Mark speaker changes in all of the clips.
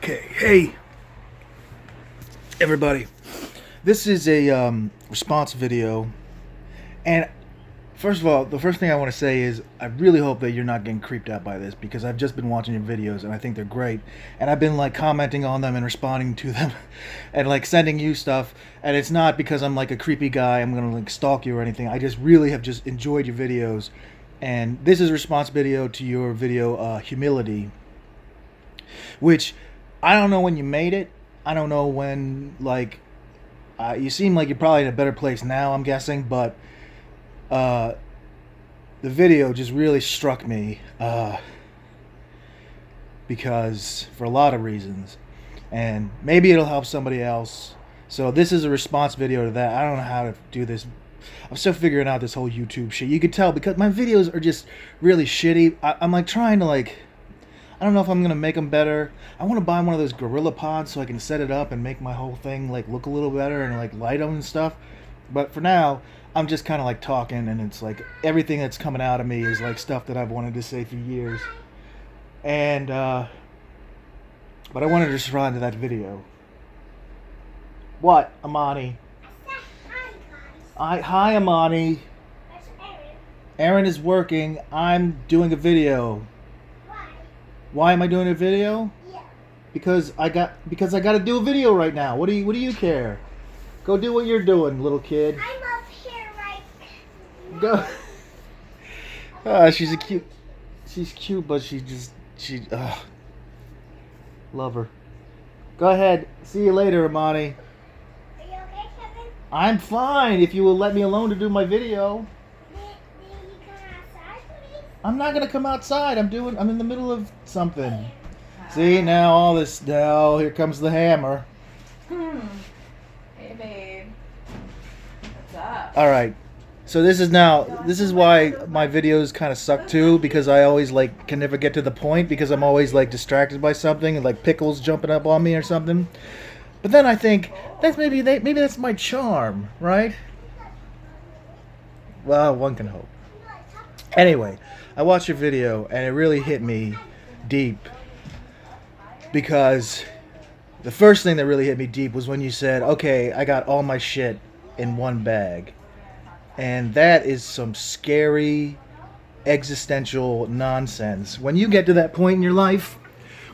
Speaker 1: Okay, hey everybody. This is a response video, and first of all, the first thing I want to say is I really hope that you're not getting creeped out by this, because I've just been watching your videos and I think they're great, and I've been like commenting on them and responding to them, and like sending you stuff, and it's not because I'm like a creepy guy. I'm gonna like stalk you or anything. I just really have just enjoyed your videos, and this is a response video to your video humility, which I don't know when you made it. I don't know when, like, you seem like you're probably in a better place now, I'm guessing, but uh, the video just really struck me because for a lot of reasons, and maybe it'll help somebody else. So this is a response video to that. I don't know how to do this. I'm still figuring out this whole YouTube shit. You could tell because my videos are just really shitty. I'm like trying to like, I don't know if I'm gonna make them better. I want to buy one of those Gorilla Pods so I can set it up and make my whole thing like look a little better and like light them and stuff. But for now, I'm just kind of like talking, and it's like everything that's coming out of me is like stuff that I've wanted to say for years. And but I wanted to respond to that video. What, Amani? Hi, Amani. Aaron is working. I'm doing a video. Why am I doing a video? Yeah. Because I got to do a video right now. What do you care? Go do what you're doing, little kid.
Speaker 2: I'm up here right
Speaker 1: now. Go. She's cute, but she love her. Go ahead. See you later, Amani.
Speaker 2: Are you okay, Kevin?
Speaker 1: I'm fine if you will let me alone to do my video. I'm not gonna come outside. I'm in the middle of something. See, now all this. Now here comes the hammer.
Speaker 3: Hey, babe. What's up?
Speaker 1: All right. So this is why my videos kind of suck too, because I always like can never get to the point because I'm always like distracted by something, like pickles jumping up on me or something. But then I think that's maybe that's my charm, right? Well, one can hope. Anyway, I watched your video and it really hit me deep, because the first thing that really hit me deep was when you said, okay, I got all my shit in one bag. And that is some scary existential nonsense. When you get to that point in your life,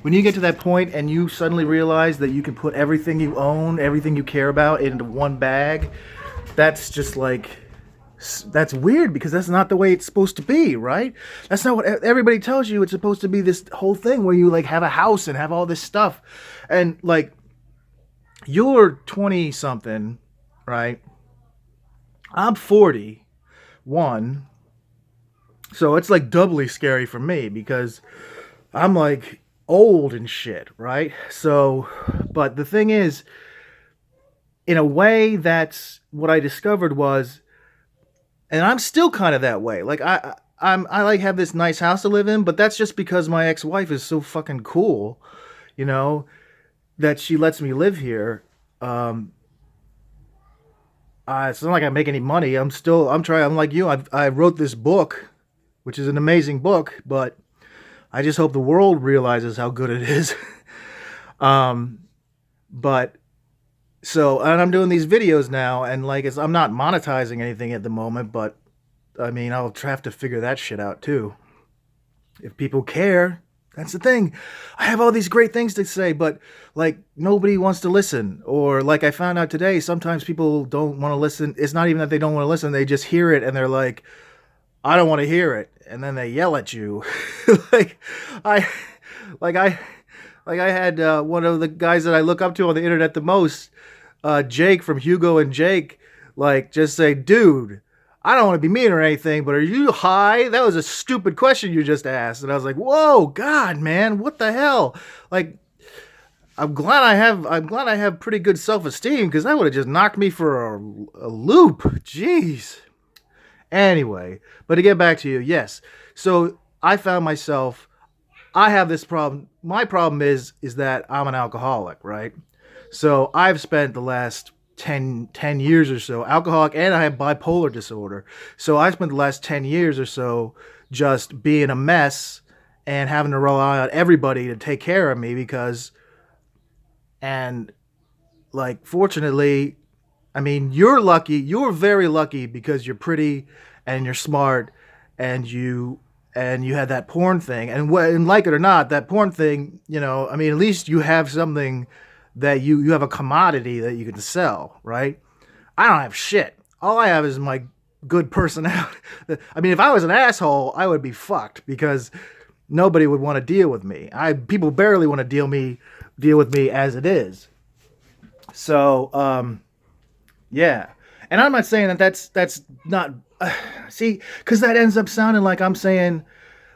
Speaker 1: when you get to that point and you suddenly realize that you can put everything you own, everything you care about into one bag, that's just like, that's weird, because that's not the way it's supposed to be, right? That's not what everybody tells you. It's supposed to be this whole thing where you like have a house and have all this stuff. And like, you're 20 something, right? I'm 41. So it's like doubly scary for me because I'm like old and shit, right? So, but the thing is, in a way, that's what I discovered was, and I'm still kind of that way. Like I like have this nice house to live in, but that's just because my ex-wife is so fucking cool, you know, that she lets me live here. It's not like I make any money. I'm trying. I'm like you. I wrote this book, which is an amazing book, but I just hope the world realizes how good it is. But so, and I'm doing these videos now, and like, I'm not monetizing anything at the moment, but I mean, I'll have to figure that shit out too. If people care, that's the thing. I have all these great things to say, but like nobody wants to listen. Or like I found out today, sometimes people don't want to listen. It's not even that they don't want to listen. They just hear it and they're like, I don't want to hear it. And then they yell at you. I had one of the guys that I look up to on the internet the most, Jake from Hugo and Jake, like just say, dude, I don't want to be mean or anything, but are you high? That was a stupid question you just asked. And I was like, whoa, God, man, what the hell? Like, I'm glad I have pretty good self-esteem, because that would have just knocked me for a loop. Jeez. Anyway, but to get back to you, yes. So I found myself, I have this problem. My problem is that I'm an alcoholic, right? So I've spent the last 10 years or so, alcoholic, and I have bipolar disorder. So I spent the last 10 years or so just being a mess and having to rely on everybody to take care of me, because And like, fortunately, I mean, you're lucky. You're very lucky because you're pretty and you're smart and you had that porn thing. And like it or not, that porn thing, I mean, at least you have something that you have a commodity that you can sell, right? I don't have shit. All I have is my good personality. I mean, if I was an asshole, I would be fucked because nobody would want to deal with me. People barely want to deal with me as it is. So, yeah. And I'm not saying that that's not see, because that ends up sounding like I'm saying,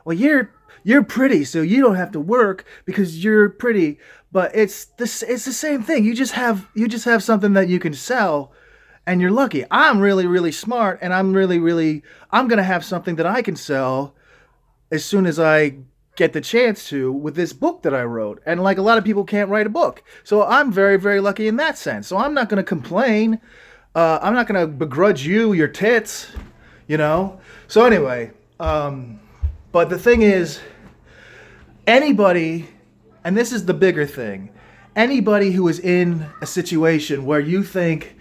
Speaker 1: well, you're pretty, so you don't have to work because you're pretty. But it's the same thing. You just have something that you can sell, and you're lucky. I'm really really smart, and I'm gonna have something that I can sell as soon as I get the chance to with this book that I wrote. And like a lot of people can't write a book. So I'm very, very lucky in that sense. So I'm not going to complain. I'm not going to begrudge you your tits, So anyway, but the thing is, anybody, and this is the bigger thing, anybody who is in a situation where you think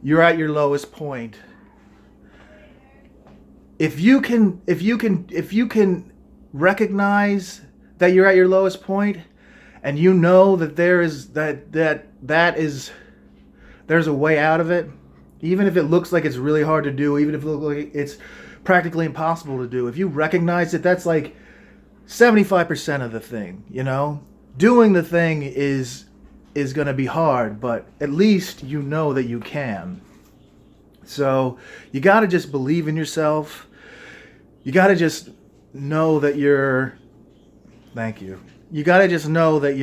Speaker 1: you're at your lowest point, if you can recognize that you're at your lowest point, and you know that there's a way out of it, even if it looks like it's really hard to do, even if it looks like it's practically impossible to do. If you recognize it, that's like 75% of the thing. Doing the thing is going to be hard, but at least you know that you can. So you got to just believe in yourself. You got to just know that thank you. You got to just know that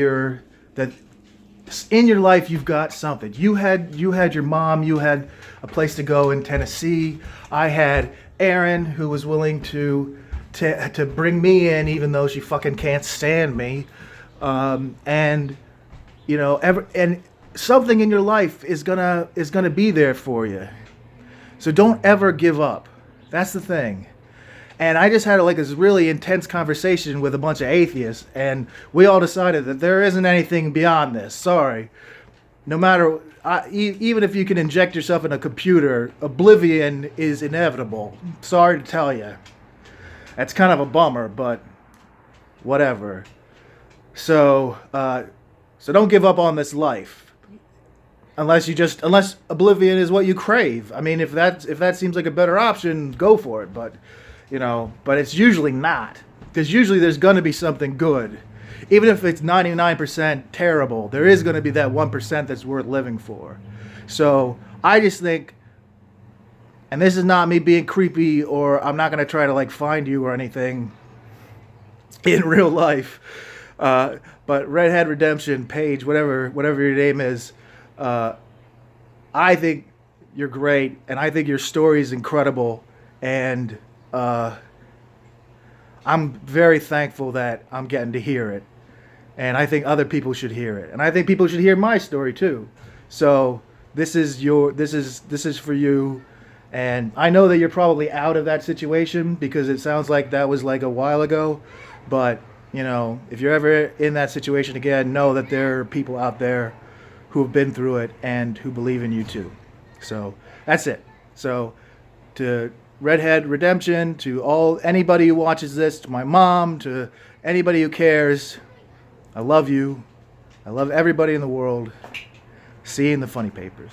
Speaker 1: that in your life you've got something. You had your mom, you had a place to go in Tennessee. I had Erin, who was willing to bring me in even though she fucking can't stand me. And something in your life is gonna be there for you. So don't ever give up. That's the thing. And I just had like this really intense conversation with a bunch of atheists, and we all decided that there isn't anything beyond this. Sorry. No matter, even if you can inject yourself in a computer, oblivion is inevitable. Sorry to tell you. That's kind of a bummer, but whatever. So don't give up on this life. Unless oblivion is what you crave. I mean, if that seems like a better option, go for it. But it's usually not, because usually there's going to be something good. Even if it's 99% terrible, there is going to be that 1% that's worth living for. So I just think, and this is not me being creepy, or I'm not going to try to like find you or anything in real life, but Redhead Redemption, Paige, whatever your name is, I think you're great, and I think your story is incredible, and I'm very thankful that I'm getting to hear it. And I think other people should hear it. And I think people should hear my story too. So this is for you. And I know that you're probably out of that situation because it sounds like that was like a while ago. But, if you're ever in that situation again, know that there are people out there who have been through it and who believe in you too. So that's it. So to Redhead Redemption, to anybody who watches this, to my mom, to anybody who cares, I love you. I love everybody in the world. See you in the funny papers.